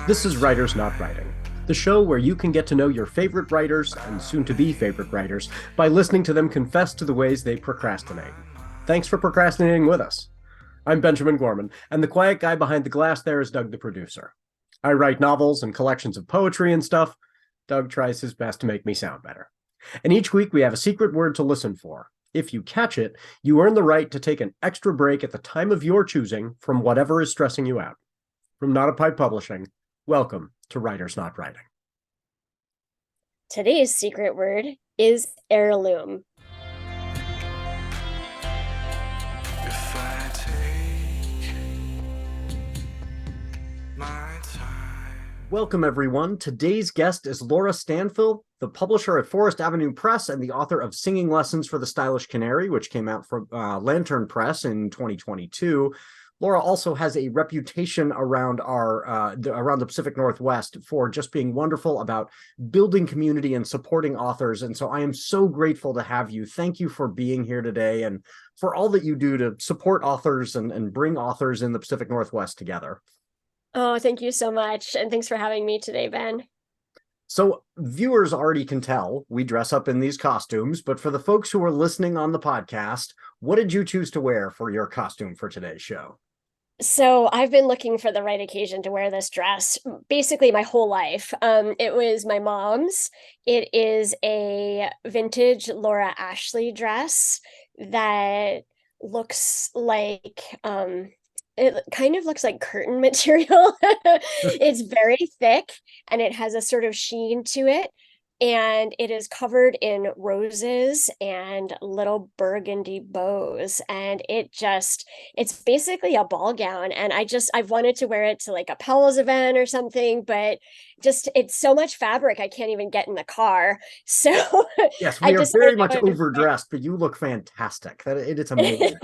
This is Writers Not Writing, the show where you can get to know your favorite writers and soon-to-be favorite writers by listening to them confess to the ways they procrastinate. Thanks for procrastinating with us. I'm Benjamin Gorman, and the quiet guy behind the glass there is Doug the producer. I write novels and collections of poetry and stuff. Doug tries his best to make me sound better. And each week we have a secret word to listen for. If you catch it, you earn the right to take an extra break at the time of your choosing from whatever is stressing you out. From Not a Pipe Publishing, welcome to Writers Not Writing. Today's secret word is heirloom. If I take my time. Welcome, everyone. Today's guest is Laura Stanfill, the publisher at Forest Avenue Press and the author of Singing Lessons for the Stylish Canary, which came out from Lantern Press in 2022. Laura also has a reputation around around the Pacific Northwest for just being wonderful about building community and supporting authors. And so I am so grateful to have you. Thank you for being here today and for all that you do to support authors and bring authors in the Pacific Northwest together. Oh, thank you so much. And thanks for having me today, Ben. So viewers already can tell we dress up in these costumes, but for the folks who are listening on the podcast, what did you choose to wear for your costume for today's show? So I've been looking for the right occasion to wear this dress basically my whole life. It was my mom's. It is a vintage Laura Ashley dress that looks like it kind of looks like curtain material. It's very thick and it has a sort of sheen to it. And it is covered in roses and little burgundy bows. And it's basically a ball gown. And I've wanted to wear it to like a Powell's event or something, but it's so much fabric, I can't even get in the car. So yes, we are very much overdressed, but you look fantastic. It's amazing.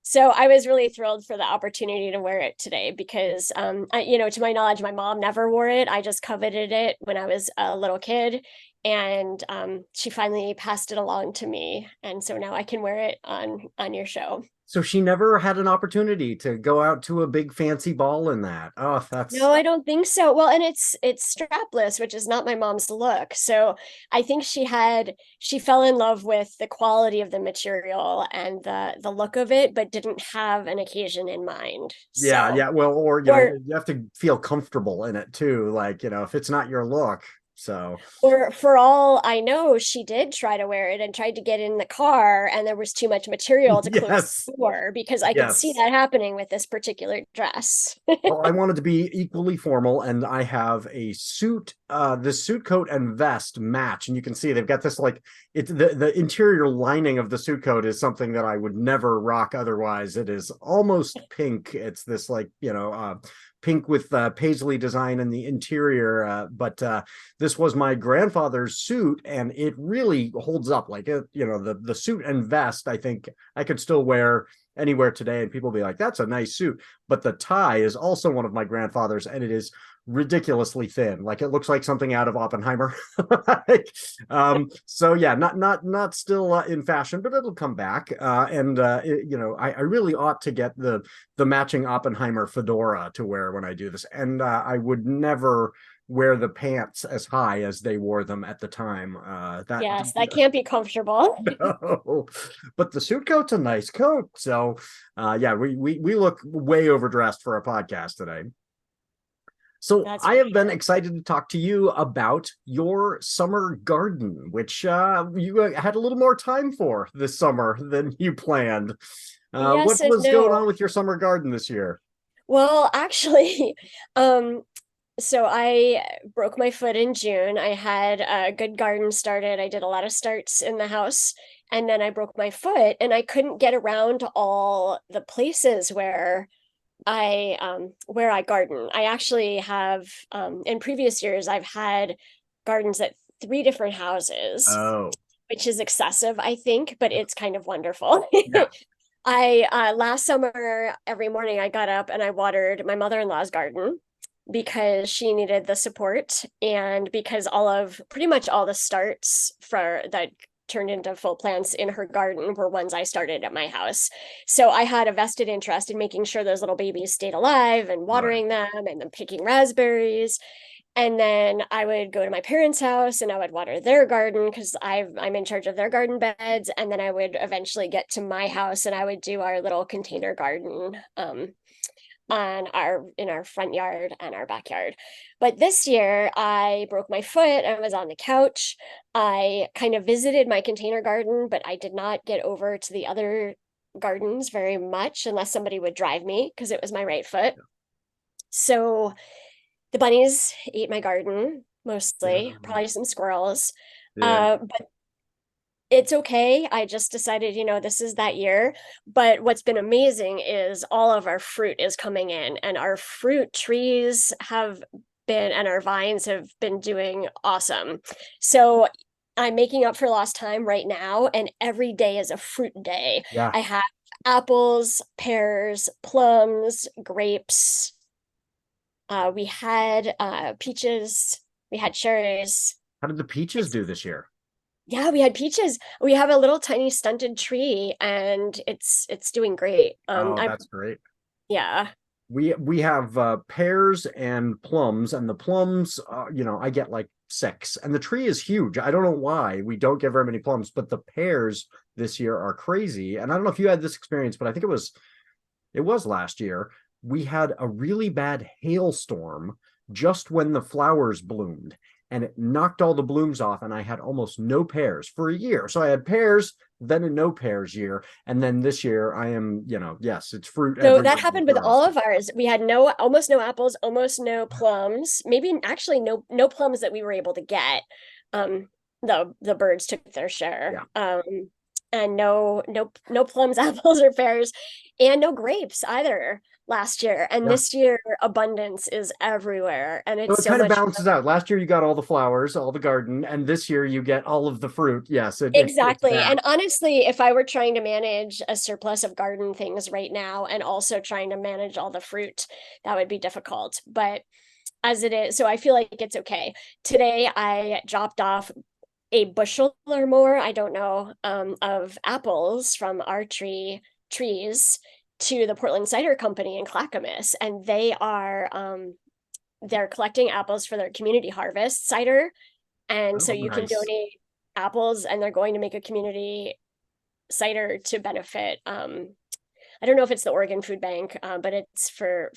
So I was really thrilled for the opportunity to wear it today because, to my knowledge, my mom never wore it. I just coveted it when I was a little kid, and she finally passed it along to me. And so now I can wear it on your show. So she never had an opportunity to go out to a big fancy ball in that. Oh, No, I don't think so. Well, and it's strapless, which is not my mom's look. So I think she fell in love with the quality of the material and the look of it, but didn't have an occasion in mind. Yeah, so, yeah. Well, or you have to feel comfortable in it too. Like, if it's not your look. So, or for all I know, she did try to wear it and tried to get in the car, and there was too much material to close the door because I could see that happening with this particular dress. Well, I wanted to be equally formal, and I have a suit. This suit coat and vest match, and you can see they've got this the interior lining of the suit coat is something that I would never rock otherwise. It is almost pink. It's this pink with paisley design in the interior, but this was my grandfather's suit, and it really holds up. The suit and vest, I think I could still wear anywhere today, and people will be like, that's a nice suit. But the tie is also one of my grandfather's, and it is ridiculously thin. Like, it looks like something out of Oppenheimer. So yeah, not still in fashion, but it'll come back. I really ought to get the matching Oppenheimer fedora to wear when I do this. And I would never wear the pants as high as they wore them at the time. That can't be comfortable. No, but the suit coat's a nice coat. So we look way overdressed for a podcast today. So I have been excited to talk to you about your summer garden, which you had a little more time for this summer than you planned. What was going on with your summer garden this year? Well, actually, so I broke my foot in June. I had a good garden started. I did a lot of starts in the house, and then I broke my foot, and I couldn't get around to all the places where I garden. I actually have in previous years I've had gardens at 3 different houses. Oh, which is excessive, I think, but it's kind of wonderful. Yeah. I last summer every morning I got up and I watered my mother-in-law's garden because she needed the support, and because pretty much all the starts for that turned into full plants in her garden were ones I started at my house. So I had a vested interest in making sure those little babies stayed alive and watering them and then picking raspberries. And then I would go to my parents' house and I would water their garden because I'm in charge of their garden beds. And then I would eventually get to my house and I would do our little container garden in our front yard and our backyard. But this year I broke my foot and was on the couch. I kind of visited my container garden, but I did not get over to the other gardens very much unless somebody would drive me because it was my right foot. So the bunnies ate my garden mostly, probably some squirrels. But it's okay. I just decided, this is that year. But what's been amazing is all of our fruit is coming in, and our fruit trees and our vines have been doing awesome. So I'm making up for lost time right now, and every day is a fruit day. Yeah. I have apples, pears, plums, grapes. We had peaches, we had cherries. How did the peaches do this year? Yeah, we had peaches. We have a little tiny stunted tree and it's doing great. That's great. Yeah. We have pears and plums, and the plums, I get like 6, and the tree is huge. I don't know why we don't get very many plums, but the pears this year are crazy. And I don't know if you had this experience, but I think it was last year. We had a really bad hailstorm just when the flowers bloomed, and it knocked all the blooms off, and I had almost no pears for a year. So I had pears, then a no pears year, and then this year I am, yes, it's fruit. So that happened with all of ours. We had almost no apples, almost no plums, maybe actually no plums that we were able to get. The birds took their share. Yeah. And no plums, apples, or pears, and no grapes either last year. And this year, abundance is everywhere, and it's so it kind of balances out. Last year you got all the flowers, all the garden, and this year you get all of the fruit. Yes, exactly. And honestly, if I were trying to manage a surplus of garden things right now and also trying to manage all the fruit, that would be difficult. But as it is, so I feel like it's okay. Today I dropped off a bushel or more, I don't know, of apples from our trees to the Portland Cider Company in Clackamas, and they're collecting apples for their community harvest cider, and so you can donate apples, and they're going to make a community cider to benefit. I don't know if it's the Oregon Food Bank, but it's for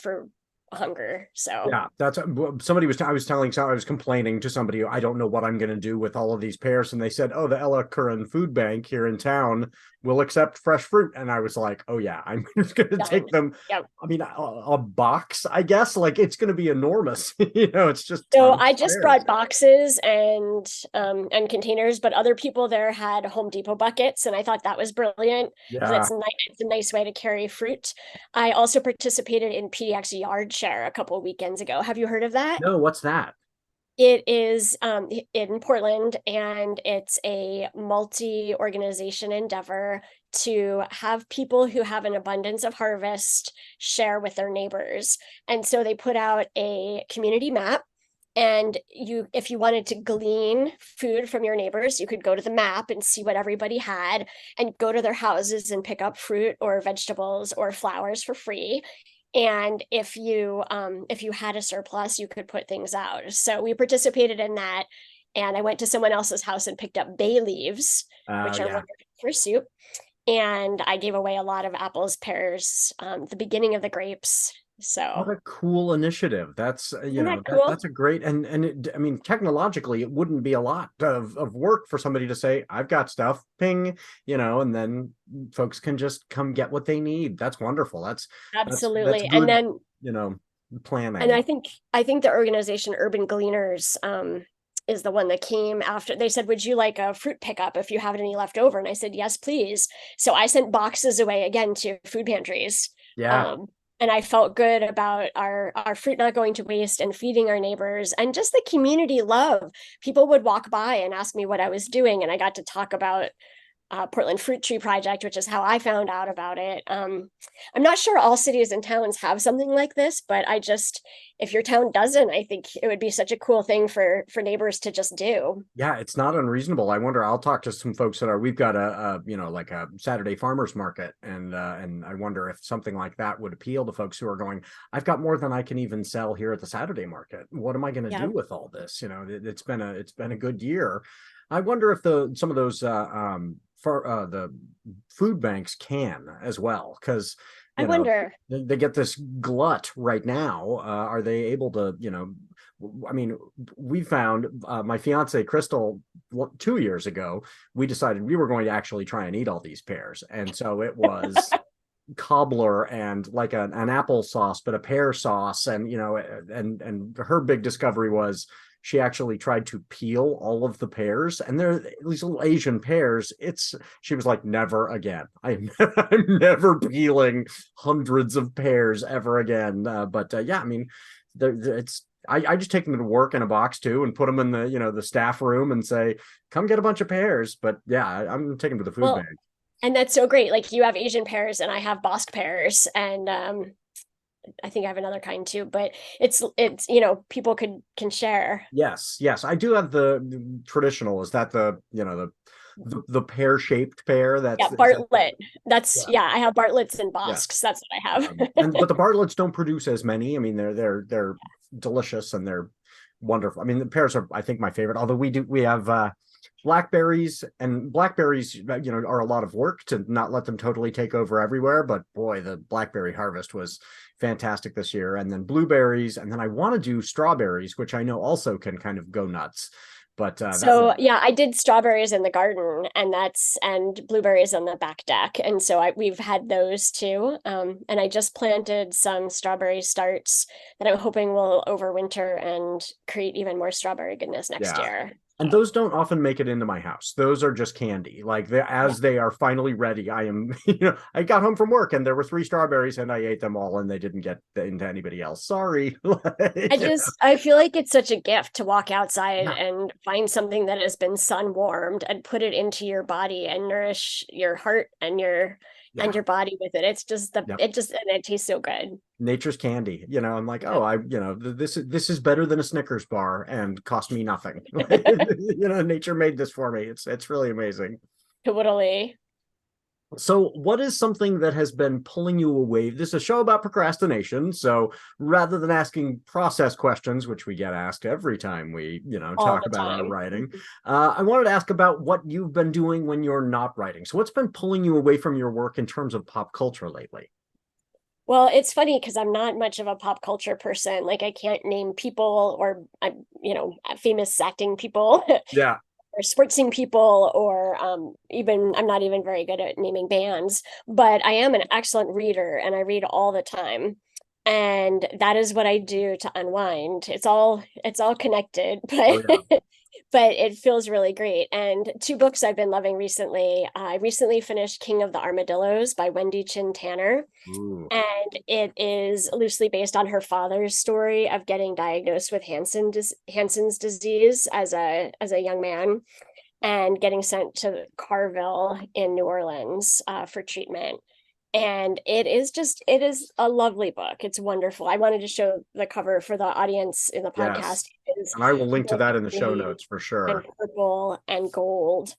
hunger. So yeah, that's somebody was I was complaining to somebody, I don't know what I'm going to do with all of these pears, and they said, the Ella Curran Food Bank here in town will accept fresh fruit, and I was like, oh yeah, I'm just going to take them. Yep. I mean, a box, I guess, like it's going to be enormous. It's just so I just brought boxes and containers, but other people there had Home Depot buckets, and I thought that was brilliant. Yeah, it's a nice way to carry fruit. I also participated in PDX Yard Share a couple of weekends ago. Have you heard of that? No, what's that? It is in Portland, and it's a multi-organization endeavor to have people who have an abundance of harvest share with their neighbors. And so they put out a community map, and if you wanted to glean food from your neighbors, you could go to the map and see what everybody had and go to their houses and pick up fruit or vegetables or flowers for free. And if you had a surplus, you could put things out. So we participated in that, and I went to someone else's house and picked up bay leaves, which are wonderful for soup. And I gave away a lot of apples, pears, the beginning of the grapes. So what a cool initiative. That's cool? That's a great, and I mean, technologically it wouldn't be a lot of work for somebody to say, I've got stuff, ping, and then folks can just come get what they need. That's wonderful. That's absolutely. That's good, and then planning. And I think the organization Urban Gleaners is the one that came after. They said, would you like a fruit pickup if you have any left over? And I said, yes, please. So I sent boxes away again to food pantries. Yeah. And I felt good about our fruit not going to waste and feeding our neighbors, and just the community love. People would walk by and ask me what I was doing, and I got to talk about Portland Fruit Tree Project, which is how I found out about it. I'm not sure all cities and towns have something like this, but if your town doesn't, I think it would be such a cool thing for neighbors to just do. Yeah, it's not unreasonable. I wonder, I'll talk to some folks we've got like a Saturday farmers market, and I wonder if something like that would appeal to folks who are going, I've got more than I can even sell here at the Saturday market. What am I going to do with all this? It's been a good year. I wonder if some of those the food banks can as well, because I wonder. they get this glut right now. Are they able to, I mean, we found my fiance Crystal 2 years ago, we decided we were going to actually try and eat all these pears. And so it was cobbler and like an applesauce, but a pear sauce. And, and her big discovery was she actually tried to peel all of the pears, and they're these little Asian pears. She was like, never again. I'm never peeling hundreds of pears ever again. Yeah, I mean, I just take them to work in a box too, and put them in the staff room and say, come get a bunch of pears. But yeah, I'm taking them to the food bank. And that's so great. Like, you have Asian pears and I have Bosque pears, and I think I have another kind too, but it's people can share. Yes. I do have the traditional. Is that the pear shaped pear? That's Bartlett. I have Bartletts and Bosques. That's what I have. But the Bartletts don't produce as many. I mean, they're delicious and they're wonderful. I mean, the pears are, I think, my favorite. Although we have blackberries, and blackberries are a lot of work to not let them totally take over everywhere, but boy, the blackberry harvest was fantastic this year. And then blueberries, and then I want to do strawberries, which I know also can kind of go nuts. But I did strawberries in the garden, and blueberries on the back deck, and so we've had those too. And I just planted some strawberry starts that I'm hoping will overwinter and create even more strawberry goodness next year. And those don't often make it into my house. Those are just candy. Like they are finally ready. I am, I got home from work and there were 3 strawberries and I ate them all, and they didn't get into anybody else. Sorry. I feel like it's such a gift to walk outside and find something that has been sun warmed and put it into your body and nourish your heart and your body with it. It's just and it tastes so good. Nature's candy. I'm like, this is better than a Snickers bar and cost me nothing. Nature made this for me. It's really amazing. Totally. So what is something that has been pulling you away? This is a show about procrastination. So rather than asking process questions, which we get asked every time we, talk about our writing, I wanted to ask about what you've been doing when you're not writing. So what's been pulling you away from your work in terms of pop culture lately? Well, it's funny because I'm not much of a pop culture person. Like, I can't name people or, famous acting people. Yeah. Or sportsing people, or even I'm not even very good at naming bands, but I am an excellent reader and I read all the time. And that is what I do to unwind. It's all connected, but but it feels really great. And 2 books I've been loving recently. I recently finished King of the Armadillos by Wendy Chin Tanner. Ooh. And it is loosely based on her father's story of getting diagnosed with Hansen's disease as a young man and getting sent to Carville in New Orleans for treatment. And it is a lovely book. It's wonderful. I wanted to show the cover for the audience in the podcast. Yes. And I will link to that in the show notes for sure. And purple and gold.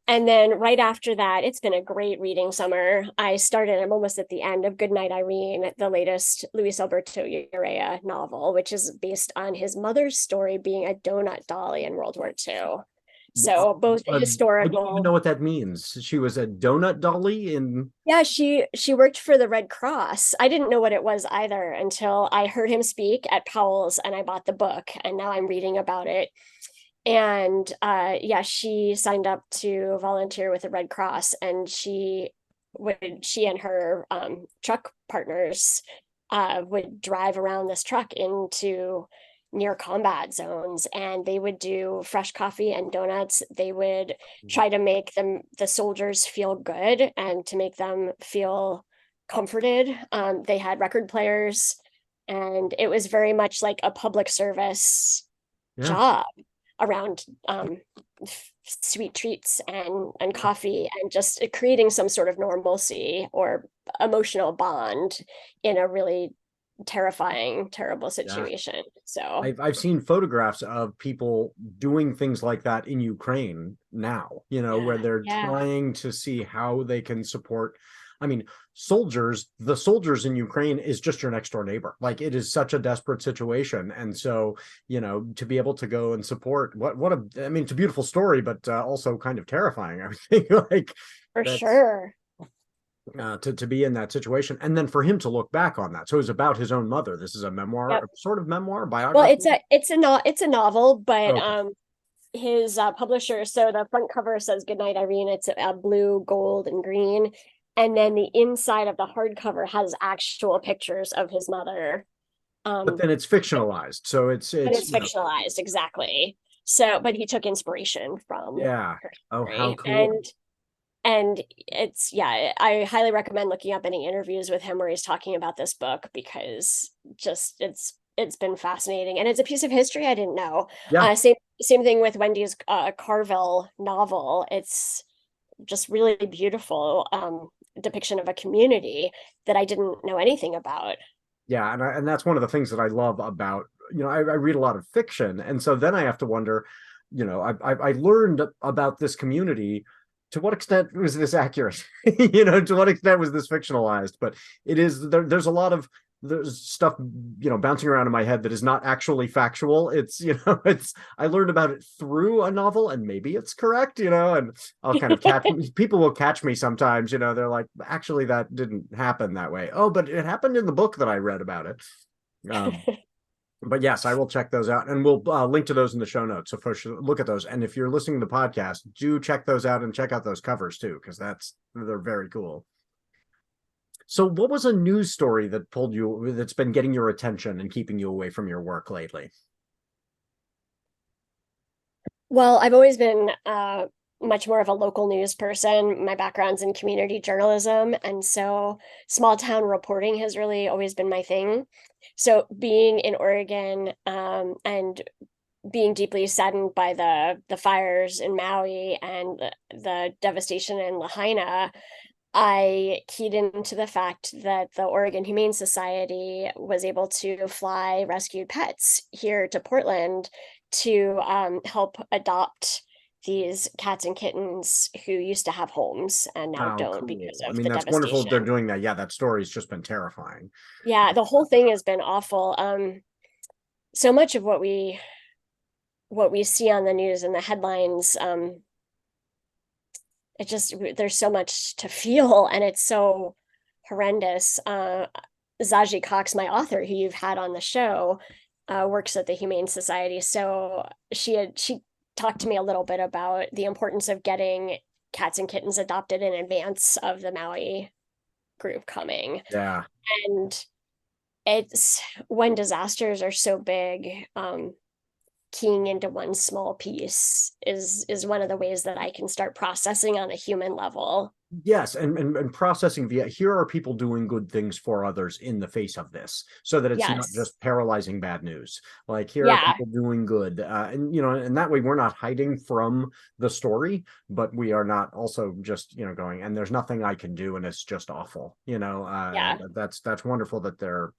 And then right after that, it's been a great reading summer. I'm almost at the end of Goodnight Irene, the latest Luis Alberto Urrea novel, which is based on his mother's story being a donut dolly in World War II. So both historical. I don't even know what that means. She was a donut dolly in. Yeah, she worked for the Red Cross. I didn't know what it was either until I heard him speak at Powell's and I bought the book, and now I'm reading about it. And she signed up to volunteer with the Red Cross, and she and her truck partners would drive around this truck into near combat zones, and they would do fresh coffee and donuts. They would try to make the soldiers feel good and to make them feel comforted. They had record players, and it was very much like a public service job around sweet treats and coffee, and just creating some sort of normalcy or emotional bond in a really terrifying, terrible situation. So I've seen photographs of people doing things like that in Ukraine now, where they're trying to see how they can support. I mean, the soldiers in Ukraine is just your next door neighbor. Like, it is such a desperate situation. And so, to be able to go and support it's a beautiful story, but also kind of terrifying. I think, like, for sure. To be in that situation, and then for him to look back on that. So it's about his own mother. This is a memoir, sort of memoir, biography. Well, it's a novel, but his publisher. So the front cover says "Goodnight, Irene." It's blue, gold, and green, and then the inside of the hardcover has actual pictures of his mother. But then it's fictionalized, so it's fictionalized, exactly. So, but he took inspiration from her story. Oh, how cool! And it's, I highly recommend looking up any interviews with him where he's talking about this book, because just it's been fascinating, and it's a piece of history I didn't know. Same thing with Wendy's Carville novel. It's just really beautiful depiction of a community that I didn't know anything about. Yeah, and that's one of the things that I love about, I read a lot of fiction, and so then I have to wonder, I learned about this community. To what extent was this accurate? To what extent was this fictionalized? But it is, there's a lot of stuff, bouncing around in my head that is not actually factual. It's, I learned about it through a novel, and maybe it's correct, and I'll kind of people will catch me sometimes, they're like, actually, that didn't happen that way. Oh, but it happened in the book that I read about it. But yes, I will check those out, and we'll link to those in the show notes. So folks, look at those. And if you're listening to the podcast, do check those out and check out those covers too, because they're very cool. So what was a news story that's been getting your attention and keeping you away from your work lately? Well, I've always been much more of a local news person. My background's in community journalism, and so small town reporting has really always been my thing. So being in Oregon and being deeply saddened by the fires in Maui and the devastation in Lahaina, I keyed into the fact that the Oregon Humane Society was able to fly rescued pets here to Portland to help adopt these cats and kittens who used to have homes and now don't, cool. Because of the that's wonderful they're doing that. Yeah, that story's just been terrifying. Yeah, the whole thing has been awful. So much of what we see on the news and the headlines, there's so much to feel, and it's so horrendous. Zaji Cox, my author, who you've had on the show, works at the Humane Society. So she talked to me a little bit about the importance of getting cats and kittens adopted in advance of the Maui group coming. Yeah. And it's when disasters are so big, keying into one small piece is one of the ways that I can start processing on a human level. Yes, and processing via, here are people doing good things for others in the face of this, so that it's not just paralyzing bad news. Like, here are people doing good, and that way we're not hiding from the story, but we are not also just going, and there's nothing I can do, and it's just awful. That's wonderful that they're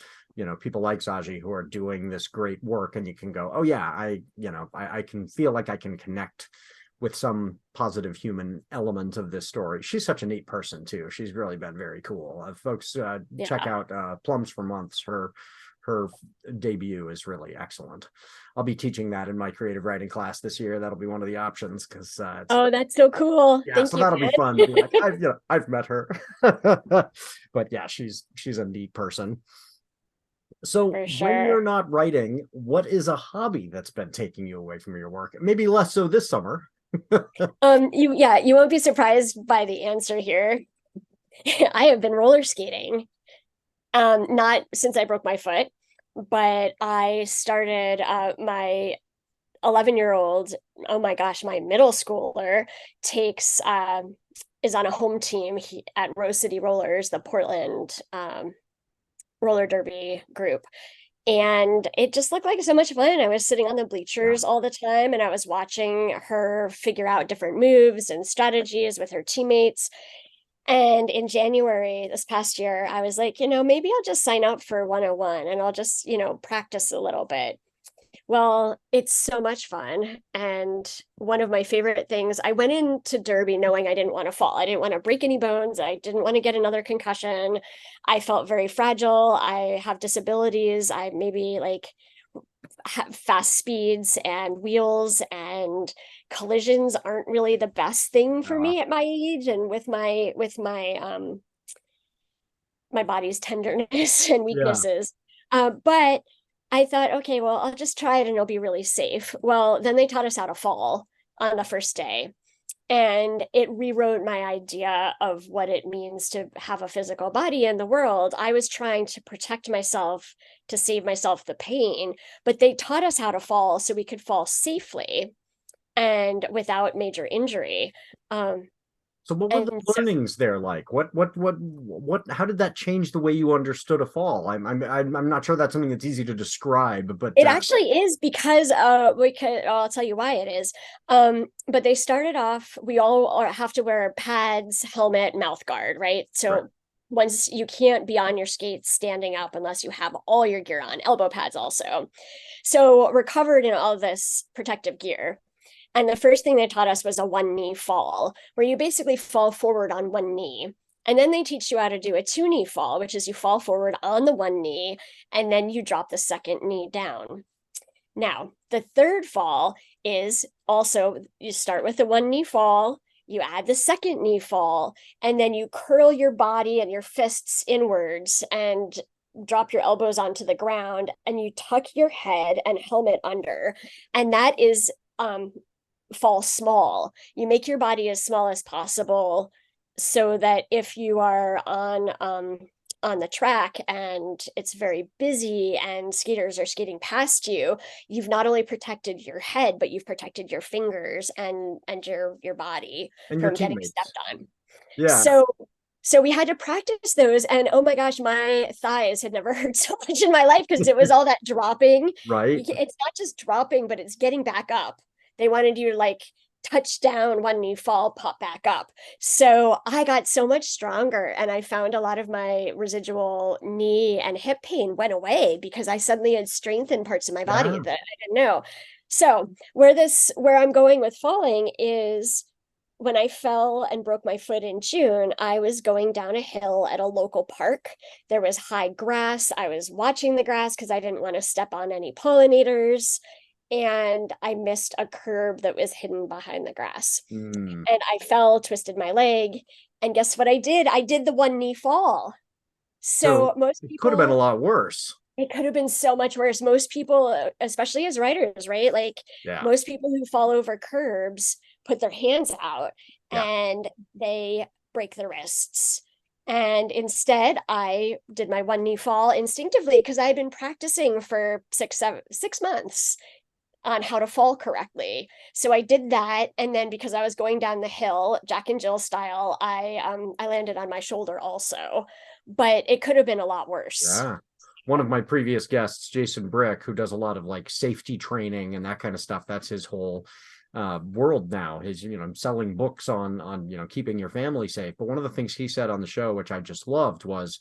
people like Zaji who are doing this great work, and you can go, oh yeah, I can feel like I can connect with some positive human element of this story. She's such a neat person too. She's really been very cool. Folks, check out Plums for Months. Her debut is really excellent. I'll be teaching that in my creative writing class this year. That'll be one of the options, because that's so cool. Yeah, so that'll be fun. Be like, I've met her. But yeah, she's a neat person. So when you're not writing, what is a hobby that's been taking you away from your work? Maybe less so this summer. You won't be surprised by the answer here. I have been roller skating. Not since I broke my foot, but I started my 11-year-old, oh my gosh, my middle schooler is on a home team at Rose City Rollers, the Portland roller derby group. And it just looked like so much fun. I was sitting on the bleachers all the time, and I was watching her figure out different moves and strategies with her teammates. And in January this past year, I was like, maybe I'll just sign up for 101 and I'll just, practice a little bit. Well, it's so much fun. And one of my favorite things, I went into Derby knowing I didn't want to fall. I didn't want to break any bones. I didn't want to get another concussion. I felt very fragile. I have disabilities. I maybe like have fast speeds and wheels, and collisions aren't really the best thing for me at my age and with my body's tenderness and weaknesses. But I thought, okay, well, I'll just try it and it'll be really safe. Well, then they taught us how to fall on the first day. And it rewrote my idea of what it means to have a physical body in the world. I was trying to protect myself, to save myself the pain, but they taught us how to fall so we could fall safely and without major injury. So what were the learnings there like? How did that change the way you understood a fall? I'm not sure that's something that's easy to describe, but it actually is, because I'll tell you why it is. But they started off, we all have to wear pads, helmet, mouth guard, right? So once you can't be on your skates standing up unless you have all your gear on, elbow pads also. So we're covered in all this protective gear. And the first thing they taught us was a one knee fall, where you basically fall forward on one knee. And then they teach you how to do a two knee fall, which is you fall forward on the one knee, and then you drop the second knee down. Now, the third fall is also, you start with the one knee fall, you add the second knee fall, and then you curl your body and your fists inwards and drop your elbows onto the ground, and you tuck your head and helmet under. And that is fall small. You make your body as small as possible so that if you are on the track and it's very busy and skaters are skating past you, you've not only protected your head, but you've protected your fingers and your body and from your getting teammates. stepped on. Yeah. So we had to practice those, and oh my gosh, my thighs had never hurt so much in my life because it was all that dropping. Right. It's not just dropping, but it's getting back up. They wanted you to like touch down, one knee fall, pop back up. So I got so much stronger, and I found a lot of my residual knee and hip pain went away because I suddenly had strengthened parts of my body that I didn't know. So where I'm going with falling is, when I fell and broke my foot in June, I was going down a hill at a local park. There was high grass. I was watching the grass because I didn't want to step on any pollinators. And I missed a curb that was hidden behind the grass. And I fell, twisted my leg. And guess what I did? I did the one knee fall. So most people, could have been a lot worse. It could have been so much worse. Most people, especially as riders, right? Like most people who fall over curbs put their hands out and they break their wrists. And instead, I did my one knee fall instinctively because I had been practicing for 6 months on how to fall correctly. So I did that. And then because I was going down the hill, Jack and Jill style, I landed on my shoulder also. But it could have been a lot worse. Yeah. One of my previous guests, Jason Brick, who does a lot of like safety training and that kind of stuff, that's his whole world now. His, selling books on keeping your family safe. But one of the things he said on the show, which I just loved, was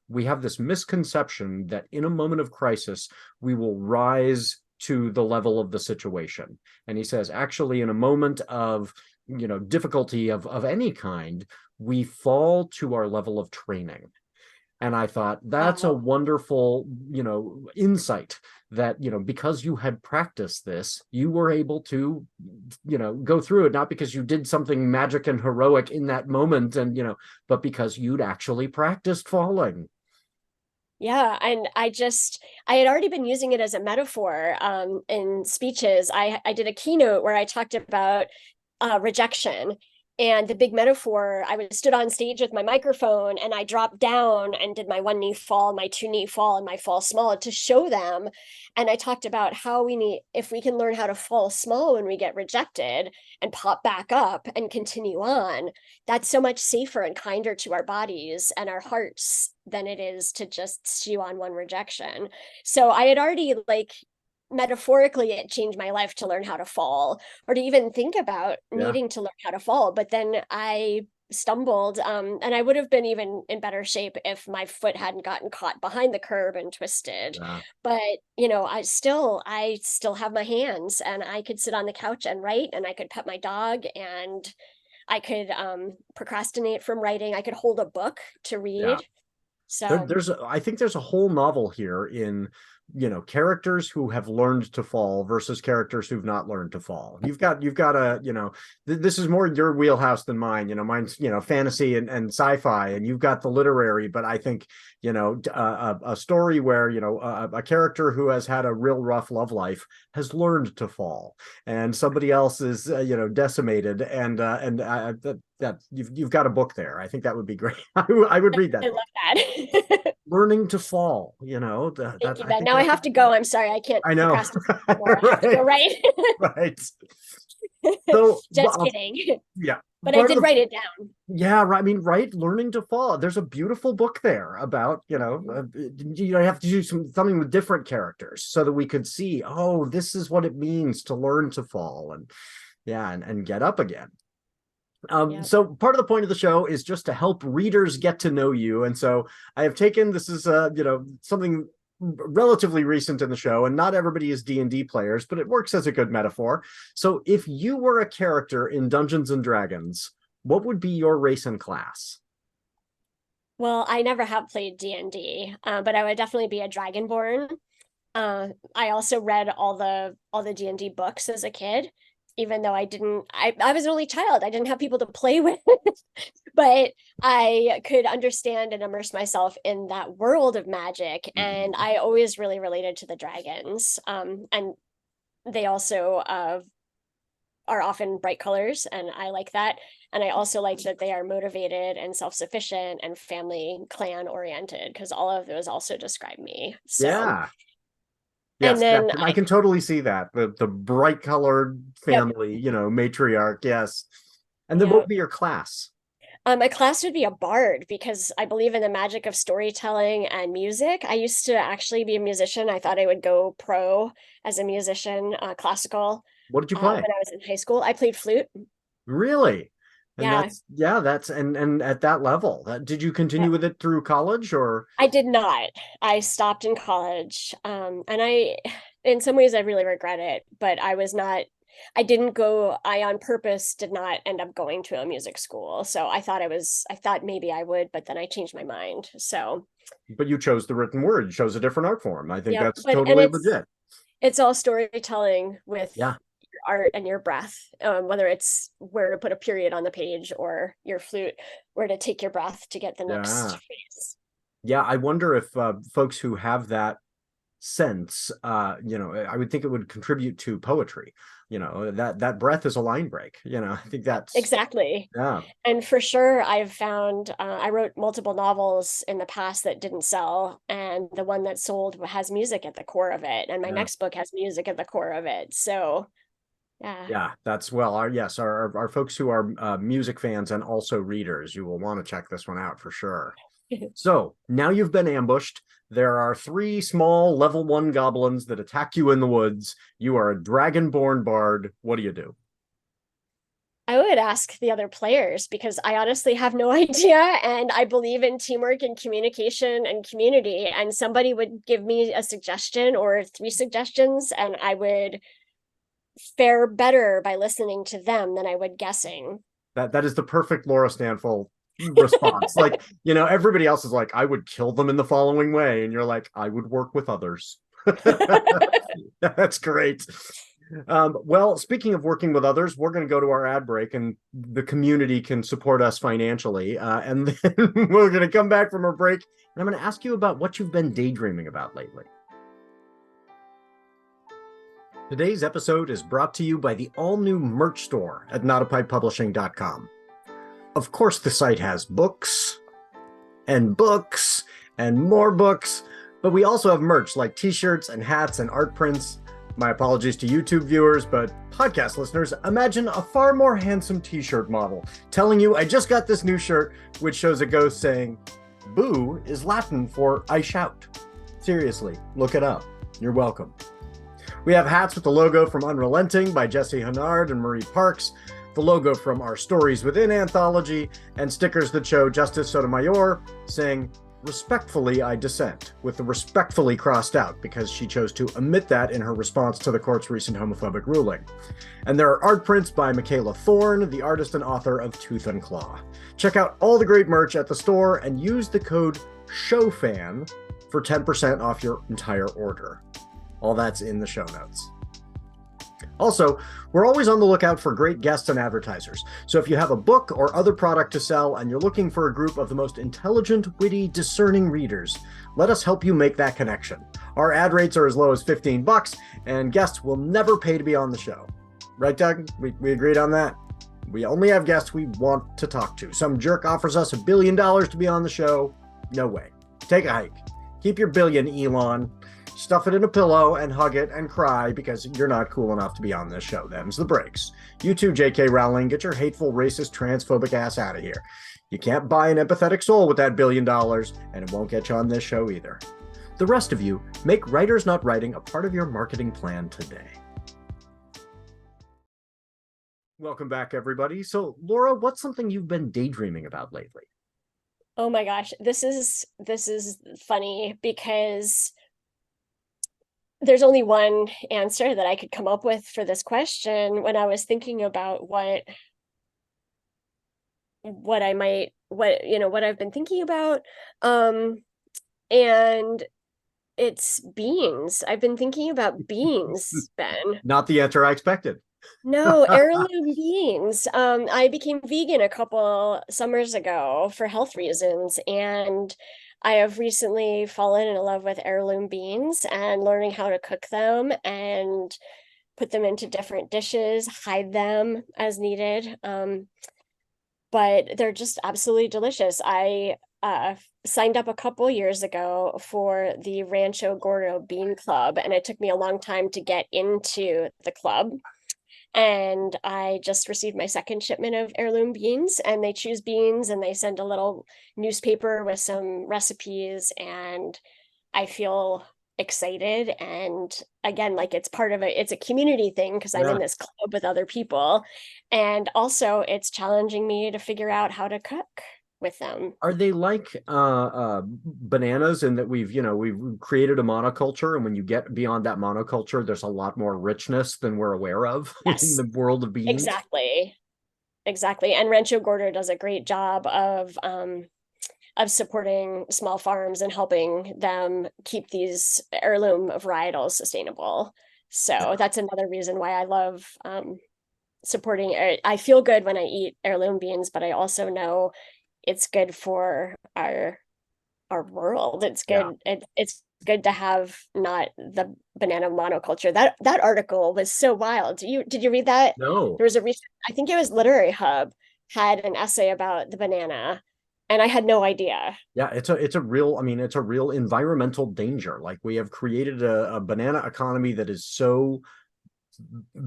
we have this misconception that in a moment of crisis, we will rise to the level of the situation. And he says, actually, in a moment of, difficulty of any kind, we fall to our level of training. And I thought that's a wonderful, insight that, because you had practiced this, you were able to, go through it, not because you did something magic and heroic in that moment and, but because you'd actually practiced falling. Yeah, and I had already been using it as a metaphor in speeches. I did a keynote where I talked about rejection. And the big metaphor, I was stood on stage with my microphone and I dropped down and did my 1 knee fall, my 2 knee fall, and my fall small to show them. And I talked about how if we can learn how to fall small when we get rejected and pop back up and continue on, that's so much safer and kinder to our bodies and our hearts than it is to just stew on one rejection. So I had already metaphorically it changed my life to learn how to fall, or to even think about needing to learn how to fall. But then I stumbled, and I would have been even in better shape if my foot hadn't gotten caught behind the curb and twisted. But I still have my hands, and I could sit on the couch and write, and I could pet my dog, and I could procrastinate from writing. I could hold a book to read. So I think there's a whole novel here in characters who have learned to fall versus characters who've not learned to fall. You've got a this is more your wheelhouse than mine. Mine's fantasy and sci-fi, and you've got the literary. But I think a story where a character who has had a real rough love life has learned to fall, and somebody else is decimated, and that you've got a book there. I think that would be great. I would read that. I love that. Learning to fall, Thank you, Ben. Now I have to go. I'm sorry, I can't. I know. I have to go, right? Right. So just kidding. Yeah, but I did write it down. Yeah, I mean, right. Learning to fall. There's a beautiful book there about you have to do something with different characters so that we could see, oh, this is what it means to learn to fall, and get up again. So part of the point of the show is just to help readers get to know you. And so I have taken, this is, something relatively recent in the show, and not everybody is D&D players, but it works as a good metaphor. So if you were a character in Dungeons and Dragons, what would be your race and class? Well, I never have played D&D, but I would definitely be a Dragonborn. I also read all the D&D books as a kid. Even though I was an only child, I didn't have people to play with, but I could understand and immerse myself in that world of magic. And I always really related to the dragons. And they also are often bright colors, and I like that. And I also like that they are motivated and self-sufficient and family clan oriented, because all of those also describe me. So. Yeah. Yes, and then I can totally see that. The bright colored family, matriarch, yes. And then what would be your class? My class would be a bard, because I believe in the magic of storytelling and music. I used to actually be a musician. I thought I would go pro as a musician, classical. What did you play? When I was in high school, I played flute. Really? And yeah. that's and at that level, did you continue with it through college, or? I did not. I stopped in college. And in some ways I really regret it, but I on purpose did not end up going to a music school. So I thought maybe I would, but then I changed my mind. So. But you chose the written word, you chose a different art form. I think that's totally legit. It's all storytelling with art and your breath, whether it's where to put a period on the page, or your flute, where to take your breath to get the next phrase. Yeah, I wonder if folks who have that sense, I would think it would contribute to poetry. That breath is a line break. I think that's exactly. Yeah. And for sure, I've found I wrote multiple novels in the past that didn't sell, and the one that sold has music at the core of it, and my next book has music at the core of it. So. Yeah, that's our folks who are music fans and also readers, you will want to check this one out for sure. So now you've been ambushed. There are 3 small level 1 goblins that attack you in the woods. You are a dragonborn bard. What do you do? I would ask the other players, because I honestly have no idea, and I believe in teamwork and communication and community, and somebody would give me a suggestion or 3 suggestions, and I would fare better by listening to them than I would guessing. That is the perfect Laura Stanfill response. Everybody else is like, I would kill them in the following way, and you're like, I would work with others. That's great. Well, speaking of working with others, we're going to go to our ad break, and the community can support us financially, and then we're going to come back from our break, and I'm going to ask you about what you've been daydreaming about lately. Today's episode is brought to you by the all-new merch store at notapikepublishing.com. Of course, the site has books and books and more books, but we also have merch like t-shirts and hats and art prints. My apologies to YouTube viewers, but podcast listeners, imagine a far more handsome t-shirt model telling you I just got this new shirt, which shows a ghost saying, "Boo" is Latin for I shout. Seriously, look it up. You're welcome. We have hats with the logo from Unrelenting by Jesse Hennard and Marie Parks, the logo from our Stories Within anthology, and stickers that show Justice Sotomayor saying, "Respectfully I dissent," with the respectfully crossed out because she chose to omit that in her response to the court's recent homophobic ruling. And there are art prints by Michaela Thorne, the artist and author of Tooth and Claw. Check out all the great merch at the store and use the code SHOWFAN for 10% off your entire order. All that's in the show notes. Also, we're always on the lookout for great guests and advertisers. So if you have a book or other product to sell and you're looking for a group of the most intelligent, witty, discerning readers, let us help you make that connection. Our ad rates are as low as $15, and guests will never pay to be on the show. Right, Doug? We agreed on that? We only have guests we want to talk to. Some jerk offers us $1 billion to be on the show. No way. Take a hike. Keep your billion, Elon. Stuff it in a pillow and hug it and cry because you're not cool enough to be on this show. Them's the breaks. You too, J.K. Rowling, get your hateful, racist, transphobic ass out of here. You can't buy an empathetic soul with that $1 billion, and it won't get you on this show either. The rest of you, make Writers Not Writing a part of your marketing plan today. Welcome back, everybody. So, Laura, what's something you've been daydreaming about lately? Oh my gosh, this is funny because there's only one answer that I could come up with for this question when I was thinking about what I've been thinking about. And it's beans. I've been thinking about beans, Ben. Not the answer I expected. No, heirloom beans. I became vegan a couple summers ago for health reasons, and I have recently fallen in love with heirloom beans and learning how to cook them and put them into different dishes, hide them as needed. But they're just absolutely delicious. I signed up a couple years ago for the Rancho Gordo Bean Club, and it took me a long time to get into the club. And I just received my second shipment of heirloom beans, and they choose beans and they send a little newspaper with some recipes, and I feel excited. And again, like it's a community thing because I'm in this club with other people. And also it's challenging me to figure out how to cook with them. Are they like bananas in that we've created a monoculture, and when you get beyond that monoculture, there's a lot more richness than we're aware of in the world of beans? Exactly. And Rancho Gordo does a great job of supporting small farms and helping them keep these heirloom varietals sustainable. So that's another reason why I love supporting. I feel good when I eat heirloom beans, but I also know it's good for our world. It's good. Yeah. It's good to have not the banana monoculture. That article was so wild. Did you read that? No. There was I think it was Literary Hub had an essay about the banana, and I had no idea. Yeah, it's a real environmental danger. Like, we have created a banana economy that is so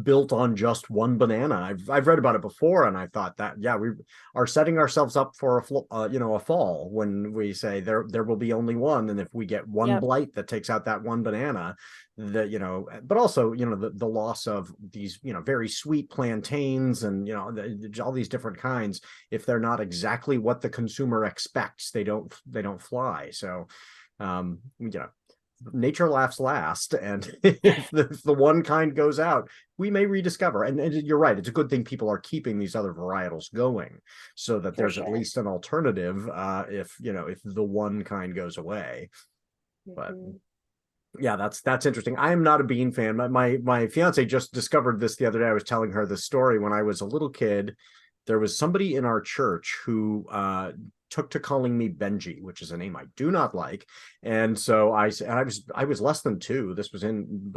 built on just one banana. I've read about it before, and I thought that, yeah, we are setting ourselves up for a fall when we say there will be only one, and if we get one blight that takes out that one banana, but also the loss of these very sweet plantains and all these different kinds, if they're not exactly what the consumer expects, they don't fly. So nature laughs last, and if the one kind goes out, we may rediscover. And you're right, it's a good thing people are keeping these other varietals going, so that there's at least an alternative if the one kind goes away. But yeah, that's interesting. I am not a bean fan. My fiance just discovered this the other day. I was telling her the story. When I was a little kid, there was somebody in our church who took to calling me Benji, which is a name I do not like. And so I was less than 2. This was in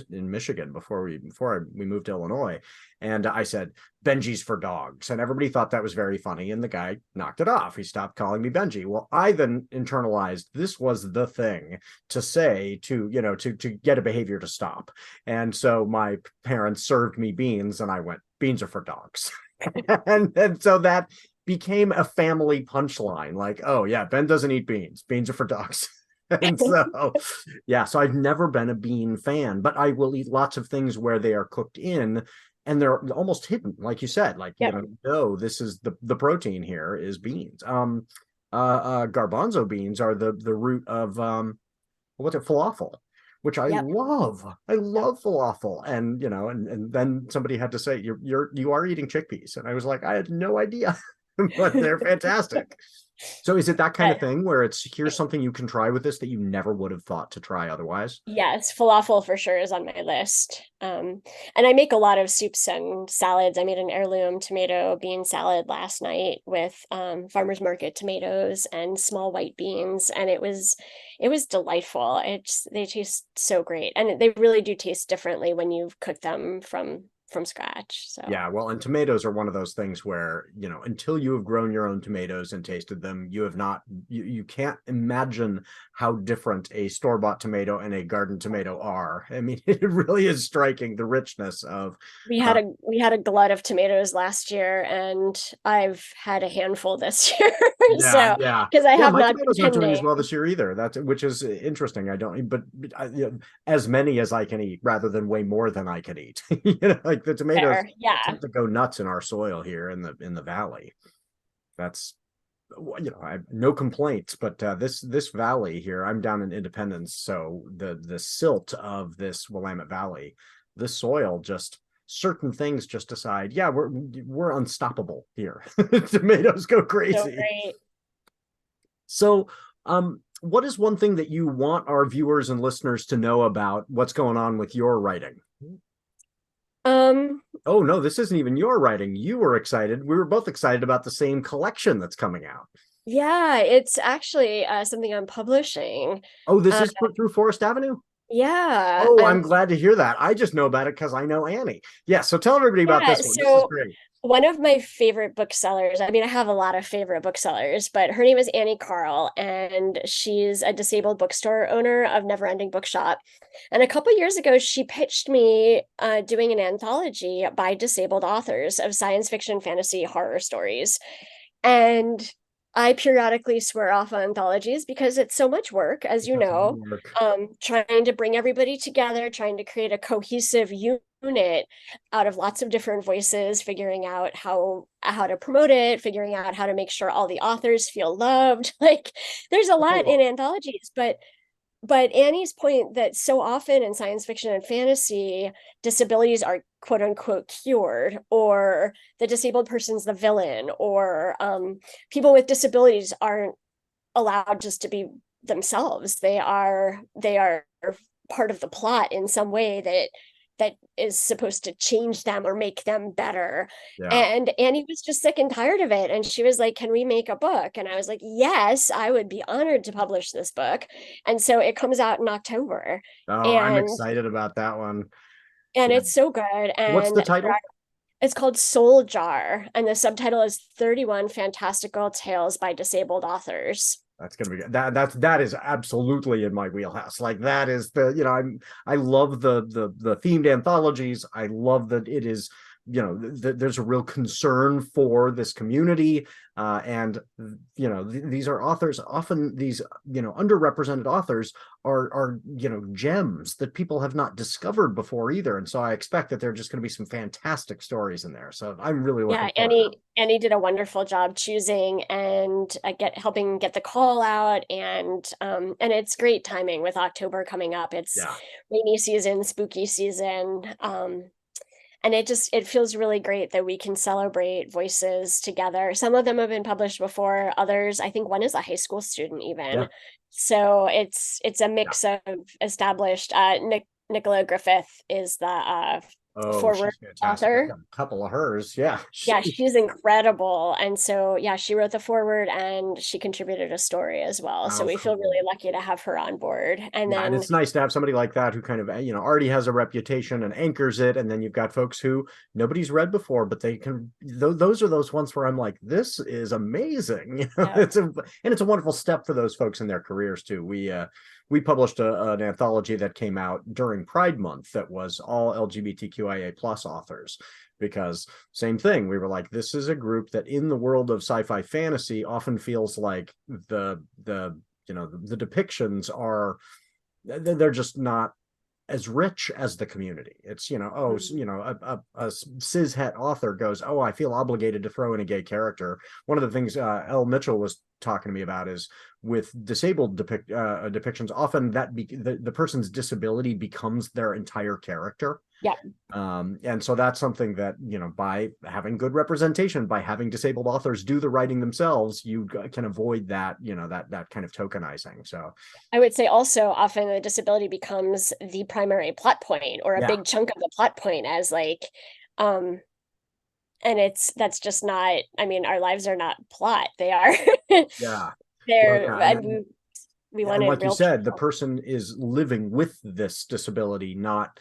Michigan before we moved to Illinois. And I said, Benji's for dogs. And everybody thought that was very funny. And the guy knocked it off. He stopped calling me Benji. Well, I then internalized this was the thing to say to get a behavior to stop. And so my parents served me beans and I went, beans are for dogs. and so that became a family punchline, like, oh yeah, Ben doesn't eat beans. Beans are for dogs. And so, yeah, so I've never been a bean fan, but I will eat lots of things where they are cooked in and they're almost hidden, like you said, like, this is the protein here is beans. Garbanzo beans are the root of what's it, falafel, which I love. I love falafel. And and then somebody had to say, you are eating chickpeas. And I was like, I had no idea. But they're fantastic. So is it that kind of thing where it's, here's something you can try with this that you never would have thought to try otherwise? Yes, falafel for sure is on my list. And I make a lot of soups and salads. I made an heirloom tomato bean salad last night with farmers market tomatoes and small white beans, and it was delightful. They taste so great, and they really do taste differently when you cook them from scratch. So yeah, well, and tomatoes are one of those things where until you have grown your own tomatoes and tasted them, you have not, you can't imagine how different a store-bought tomato and a garden tomato are. I mean, it really is striking, the richness of we had a glut of tomatoes last year, and I've had a handful this year. Because I have my not tomatoes aren't doing as well this year either. Which is interesting. I don't, but as many as I can eat rather than way more than I can eat. Like the tomatoes tend to go nuts in our soil here in the valley. That's I have no complaints, but this valley here, I'm down in Independence, so the silt of this Willamette Valley, the soil, just certain things just decide, yeah, we're unstoppable here. Tomatoes go crazy. So great. So what is one thing that you want our viewers and listeners to know about what's going on with your writing? Oh no, this isn't even your writing. You were excited. We were both excited about the same collection that's coming out. Yeah, it's actually something I'm publishing. Oh, this is through Forest Avenue? Yeah. Oh, I'm glad to hear that. I just know about it because I know Annie. Yeah, so tell everybody about this one. This is great. One of my favorite booksellers, I mean, I have a lot of favorite booksellers, but her name is Annie Carl, and she's a disabled bookstore owner of Never Ending Bookshop. And a couple years ago, she pitched me doing an anthology by disabled authors of science fiction, fantasy, horror stories. And I periodically swear off anthologies because it's so much work, as you know, trying to bring everybody together, trying to create a cohesive unit out of lots of different voices, figuring out how to promote it, figuring out how to make sure all the authors feel loved. Like, there's a lot in anthologies, but Annie's point that so often in science fiction and fantasy, disabilities are quote unquote cured, or the disabled person's the villain, or people with disabilities aren't allowed just to be themselves. They are part of the plot in some way that is supposed to change them or make them better. Yeah. And Annie was just sick and tired of it. And she was like, can we make a book? And I was like, yes, I would be honored to publish this book. And so it comes out in October. Oh, I'm excited about that one. And it's so good. And what's the title? It's called Soul Jar. And the subtitle is 31 Fantastical Tales by Disabled Authors. That's gonna be good. That is absolutely in my wheelhouse. Like, that is I love the themed anthologies. I love that it is, there's a real concern for this community, and these are authors. Often these underrepresented authors are gems that people have not discovered before either. And so I expect that there are just going to be some fantastic stories in there. So I'm really looking forward. Annie did a wonderful job choosing and helping get the call out, and it's great timing with October coming up. It's rainy season, spooky season. And it feels really great that we can celebrate voices together. Some of them have been published before, others, I think one is a high school student even. Yeah. So it's a mix of established, Nicola Griffith is the Oh, Foreword she's fantastic. I've author. got a couple of hers. Yeah. Yeah, she's incredible. And so, yeah, she wrote the foreword and she contributed a story as well. So Oh, we feel cool. really lucky to have her on board. And Yeah, and then, it's nice to have somebody like that who kind of, already has a reputation and anchors it. And then you've got folks who nobody's read before, but they can, those are those ones where I'm like, this is amazing. yeah, It's a wonderful step for those folks in their careers too. We published an anthology that came out during Pride Month that was all LGBTQIA plus authors, because same thing, we were like, this is a group that in the world of sci-fi fantasy often feels like the depictions are, they're just not as rich as the community. It's, a cis het author goes, oh, I feel obligated to throw in a gay character. One of the things L. Mitchell was talking to me about is with disabled depictions, often the person's disability becomes their entire character. yeah. And so that's something that, by having good representation, by having disabled authors do the writing themselves, you can avoid that, that kind of tokenizing. So I would say also often the disability becomes the primary plot point or a yeah, big chunk of the plot point as like, um, and that's just not, I mean, our lives are not plot. They are, yeah. Well, they're, yeah, and we and wanted like you real said, the people. person is living with this disability, not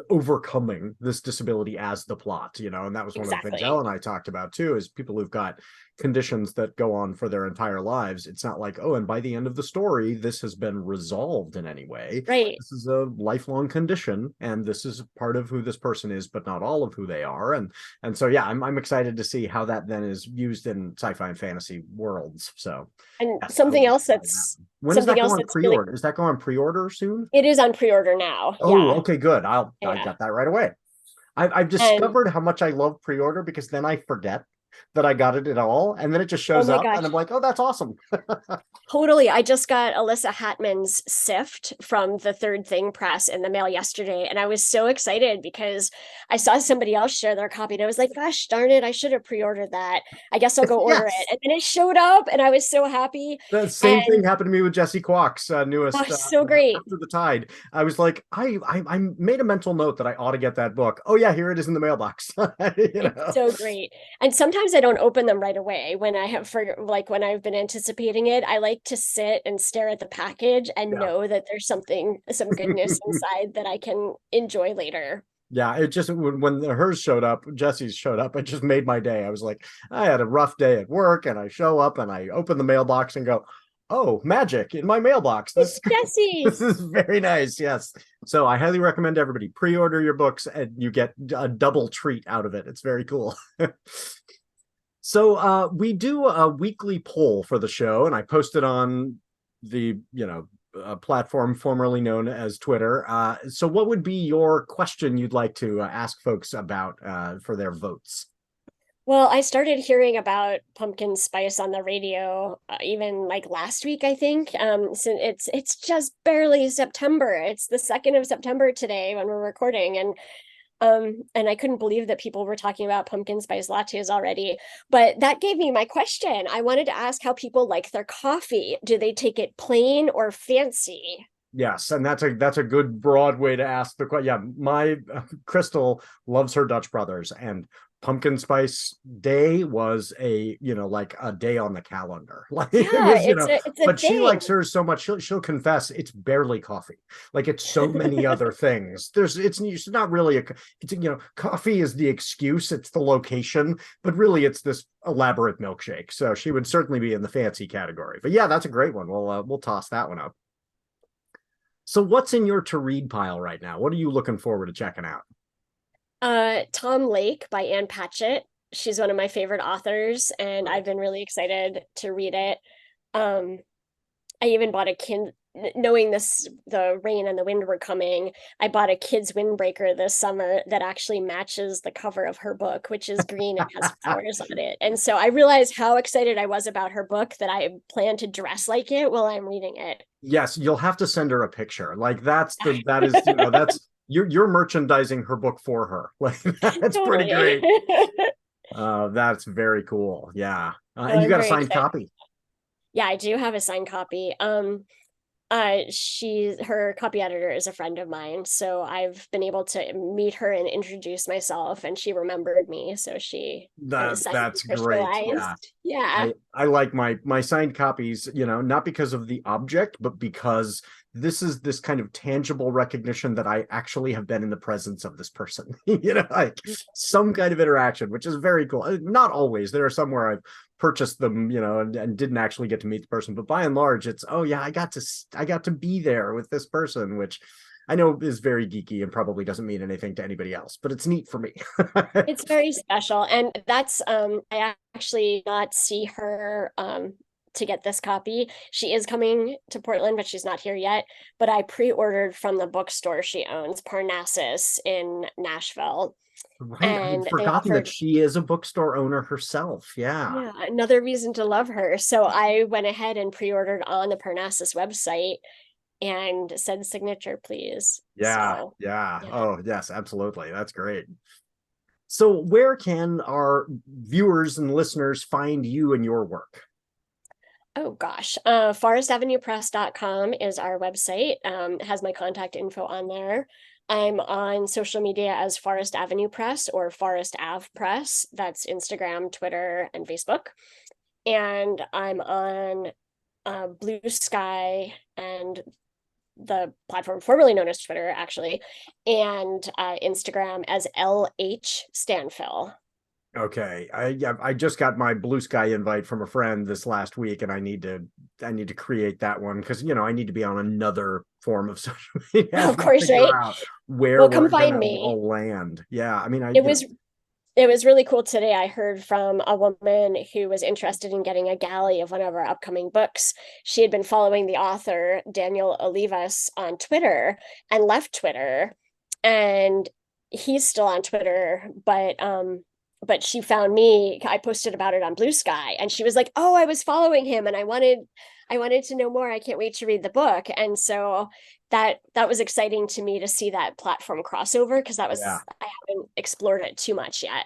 overcoming this disability as the plot, and that was one of the things Elle Exactly. and I talked about too, is people who've got conditions that go on for their entire lives. It's not like, oh, and by the end of the story, this has been resolved in any way. Right. This is a lifelong condition, and this is part of who this person is, but not all of who they are. And so, yeah, I'm excited to see how that then is used in sci-fi and fantasy worlds. So, And yes, I something will else try that. that's When does something that go else on that's really, pre-order? Is that going on pre-order soon? it is on pre-order now. Oh, Yeah. okay, good. I Yeah. got that right away. I've And discovered how much I love pre-order, because then I forget that I got it at all, and then it just oh shows my up, and I'm gosh, like, oh, that's awesome. totally. I just got Alyssa Hatman's Sift from the Third Thing Press in the mail yesterday, and I was so excited because I saw somebody else share their copy, and I was like, gosh darn it, I should have pre-ordered that. I guess I'll go order it. Yes. And then it showed up, and I was so happy. The same thing And happened to me with Jesse Kwok's oh, newest so great. After the Tide. I was like, I made a mental note that I ought to get that book. Oh yeah, here it is in the mailbox. It's so great. And sometimes I don't open them right away when I have for like when I've been anticipating it. I like to sit and stare at the package and Yeah. know that there's some goodness inside that I can enjoy later. Yeah, it just when hers showed up, Jesse's showed up, it just made my day. I was like, I had a rough day at work, and I show up and I open the mailbox and go, oh, magic in my mailbox. It's This Jesse's. is very nice. Yes. So I highly recommend everybody pre-order your books, and you get a double treat out of it. It's very cool. So we do a weekly poll for the show, and I posted on the, platform formerly known as Twitter. So what would be your question you'd like to ask folks about for their votes? Well, I started hearing about pumpkin spice on the radio even like last week, I think. So it's just barely September. It's the 2nd of September today when we're recording, and I couldn't believe that people were talking about pumpkin spice lattes already. But that gave me my question. I wanted to ask how people like their coffee. Do they take it plain or fancy? Yes, and that's a good broad way to ask the question. Yeah, my Crystal loves her Dutch Brothers, and pumpkin spice day was like a day on the calendar. Like it Yeah, was, it's a but she thing. likes hers so much, she'll confess it's barely coffee. Like it's so many other things. It's not really it's coffee is the excuse, it's the location, but really it's this elaborate milkshake. So she would certainly be in the fancy category. But yeah, that's a great one. We'll toss that one up. So what's in your to read pile right now? What are you looking forward to checking out? Tom Lake by Ann Patchett. She's one of my favorite authors, and Cool. I've been really excited to read it. Um, I even bought a kid, knowing the rain and the wind were coming. I bought a kid's windbreaker this summer that actually matches the cover of her book, which is green and has flowers on it. And so I realized how excited I was about her book that I plan to dress like it while I'm reading it. Yes, you'll have to send her a picture. Like that is, that's you're merchandising her book for her. Like that's pretty Totally. great. That's very cool. Yeah. So And you I'm got a very signed excited. copy. Yeah, I do have a signed copy. Her copy editor is a friend of mine, so I've been able to meet her and introduce myself, and she remembered me, so she signed That's great. Yeah. crystallized. Yeah, I like my signed copies, not because of the object, but because this is this kind of tangible recognition that I actually have been in the presence of this person, like some kind of interaction, which is very cool. Not always. There are some where I've purchased them, and didn't actually get to meet the person, but by and large, it's, oh yeah, I got to be there with this person, which I know is very geeky and probably doesn't mean anything to anybody else, but it's neat for me. it's very special, and that's I actually not see her to get this copy. She is coming to Portland, but she's not here yet. But I pre-ordered from the bookstore she owns, Parnassus in Nashville. Right. And I'd forgotten that she is a bookstore owner herself. Yeah. another reason to love her. So I went ahead and pre-ordered on the Parnassus website and said signature, please. Yeah. So, yeah. Oh, yes, absolutely. That's great. So where can our viewers and listeners find you and your work? Oh gosh, forestavenuepress.com is our website. Has my contact info on there. I'm on social media as Forest Avenue Press or Forest Ave Press. That's Instagram, Twitter, and Facebook. And I'm on Blue Sky and the platform formerly known as Twitter, actually, and Instagram as LH Stanfill. Okay, I just got my Blue Sky invite from a friend this last week, and I need to create that one because I need to be on another form of social media. Of course, right? Where Well, come we're find gonna me. all land. Yeah, I mean, It was really cool today. I heard from a woman who was interested in getting a galley of one of our upcoming books. She had been following the author, Daniel Olivas, on Twitter and left Twitter. And he's still on Twitter, but she found me. I posted about it on Blue Sky, and she was like, "Oh, I was following him and I wanted to know more. I can't wait to read the book." And so that was exciting to me to see that platform crossover, because I haven't explored it too much yet.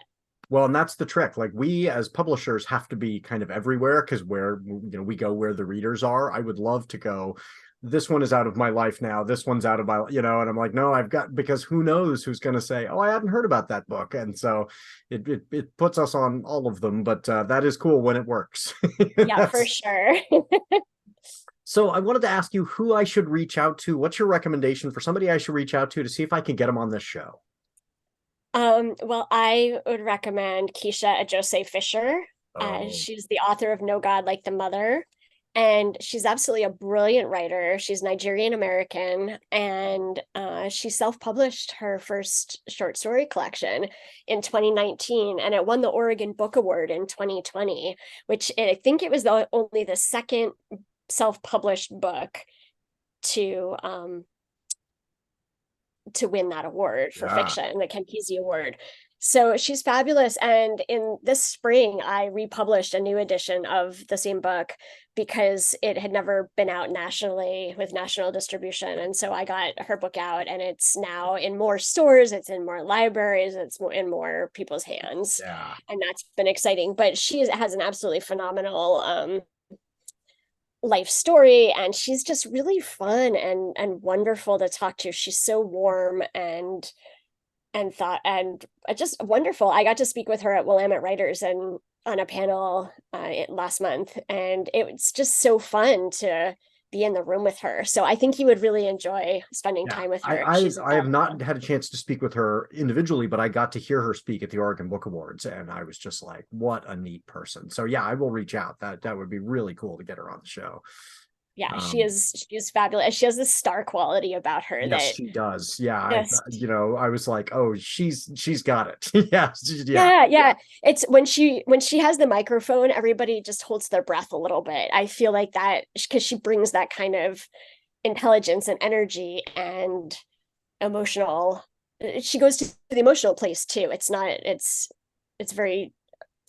Well, and that's the trick. Like, we as publishers have to be kind of everywhere, because we go where the readers are. I would love to go, this one is out of my life now, this one's out of my, and I'm like, no, because who knows who's going to say, oh, I hadn't heard about that book. And so it puts us on all of them, but that is cool when it works. Yeah, for sure. So I wanted to ask you who I should reach out to. What's your recommendation for somebody I should reach out to see if I can get them on this show? Well, I would recommend Kesha Ajose-Fisher. Oh. She's the author of No God Like the Mother, and she's absolutely a brilliant writer. She's Nigerian American, and she self-published her first short story collection in 2019, and it won the Oregon Book Award in 2020, which I think it was only the second self-published book to win that award for fiction, the Campisi Award. So she's fabulous. And in this spring, I republished a new edition of the same book because it had never been out nationally with national distribution. And so I got her book out, and it's now in more stores, it's in more libraries, it's in more people's hands. Yeah. And that's been exciting. But she has an absolutely phenomenal life story, and she's just really fun and wonderful to talk to. She's so warm and just wonderful. I got to speak with her at Willamette Writers and on a panel last month, and it's just so fun to be in the room with her. So I think you would really enjoy spending time with her. I have not had a chance to speak with her individually, but I got to hear her speak at the Oregon Book Awards, and I was just like, what a neat person. So yeah, I will reach out. That would be really cool to get her on the show. Yeah, she is fabulous. She has this star quality about her. Yes, she does. Yeah, I was like, oh, she's got it. Yeah. It's when she has the microphone, everybody just holds their breath a little bit. I feel like that because she brings that kind of intelligence and energy and emotional. She goes to the emotional place too. It's very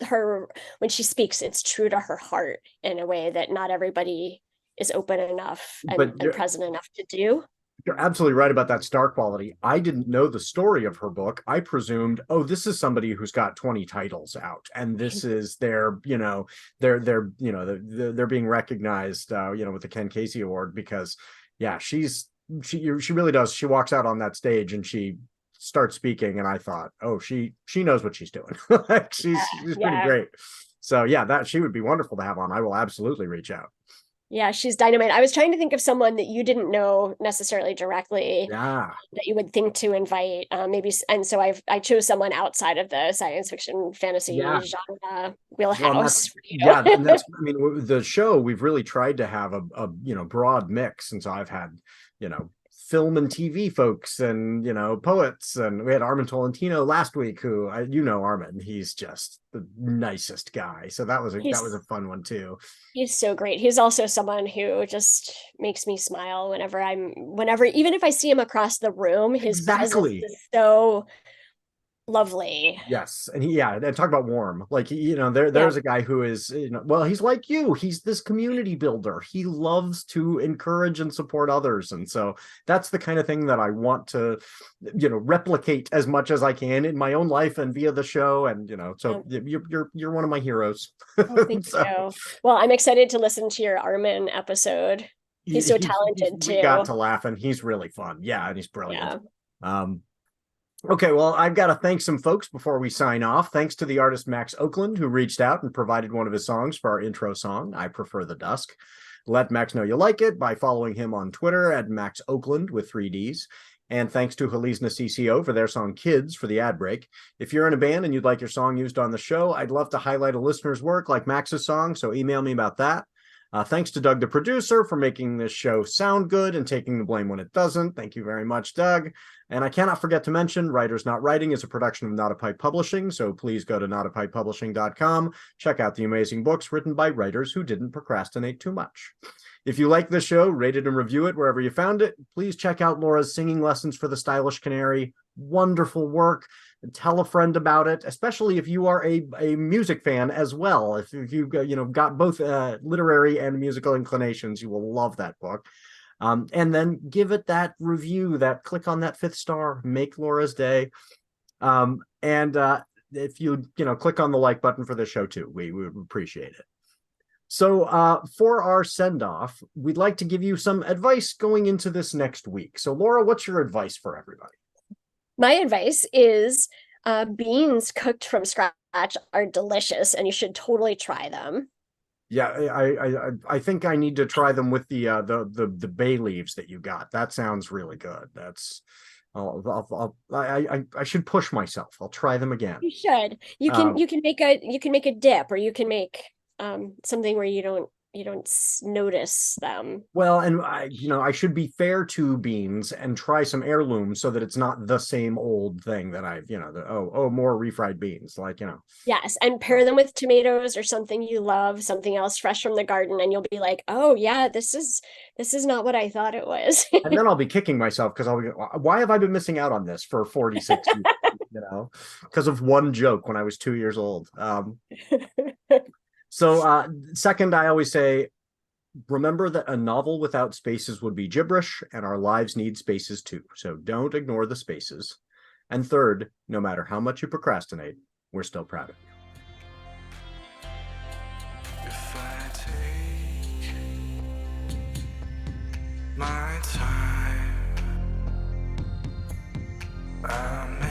her when she speaks. It's true to her heart in a way that not everybody is open enough and present enough to do. You're absolutely right about that star quality. I didn't know the story of her book. I presumed, oh, this is somebody who's got 20 titles out, and this is they're being recognized, with the Ken Casey Award, because yeah, she really does. She walks out on that stage and she starts speaking, and I thought, oh, she knows what she's doing. Like, she's pretty great. So yeah, that she would be wonderful to have on. I will absolutely reach out. Yeah, she's dynamite. I was trying to think of someone that you didn't know necessarily directly Yeah, that you would think to invite. Maybe, and so I chose someone outside of the science fiction fantasy genre wheelhouse. Well, and that's I mean, the show, we've really tried to have a broad mix, and so I've had film and TV folks and poets, and we had Armin Tolentino last week, who Armin, he's just the nicest guy, so that was a fun one too. He's so great. He's also someone who just makes me smile whenever even if I see him across the room, his presence is so lovely. Yes, and and talk about warm. Like, there's a guy who is, well, he's like you. He's this community builder. He loves to encourage and support others, and so that's the kind of thing that I want to, replicate as much as I can in my own life and via the show. And so you're one of my heroes. Oh, thank you. Well, I'm excited to listen to your Armin episode. He's so talented too. We got to laugh, and he's really fun. Yeah, and he's brilliant. Yeah. Okay, well, I've got to thank some folks before we sign off. Thanks to the artist Max Oakland, who reached out and provided one of his songs for our intro song, I Prefer the Dusk. Let Max know you like it by following him on Twitter at Max Oakland with 3 Ds. And thanks to Halisna CCO for their song Kids for the ad break. If you're in a band and you'd like your song used on the show, I'd love to highlight a listener's work like Max's song, so email me about that. Thanks to Doug, the producer, for making this show sound good and taking the blame when it doesn't. Thank you very much, Doug. And I cannot forget to mention Writers Not Writing is a production of Not a Pipe Publishing, so please go to notapipepublishing.com. Check out the amazing books written by writers who didn't procrastinate too much. If you like this show, rate it and review it wherever you found it. Please check out Laura's singing lessons for the stylish canary. Wonderful work. Tell a friend about it, especially if you are a music fan as well. If you've got both literary and musical inclinations, you will love that book. And then give it that review, click on that 5th star, make Laura's day. And if you click on the like button for the show too, we would appreciate it. So for our send-off, we'd like to give you some advice going into this next week. So Laura, what's your advice for everybody? My advice is beans cooked from scratch are delicious, and you should totally try them. Yeah, I think I need to try them with the bay leaves that you got. That sounds really good. I should push myself. I'll try them again. You should. You can make a dip, or you can make something where you don't notice them. Well, and I should be fair to beans and try some heirloom so that it's not the same old thing that I've more refried beans, Yes, and pair them with tomatoes or something you love, something else fresh from the garden, and you'll be like, oh yeah, this is not what I thought it was. And then I'll be kicking myself because why have I been missing out on this for 46 years? Because of one joke when I was 2 years old. So second, I always say, remember that a novel without spaces would be gibberish, and our lives need spaces too. So don't ignore the spaces. And third, no matter how much you procrastinate, we're still proud of you. If I take my time, I'm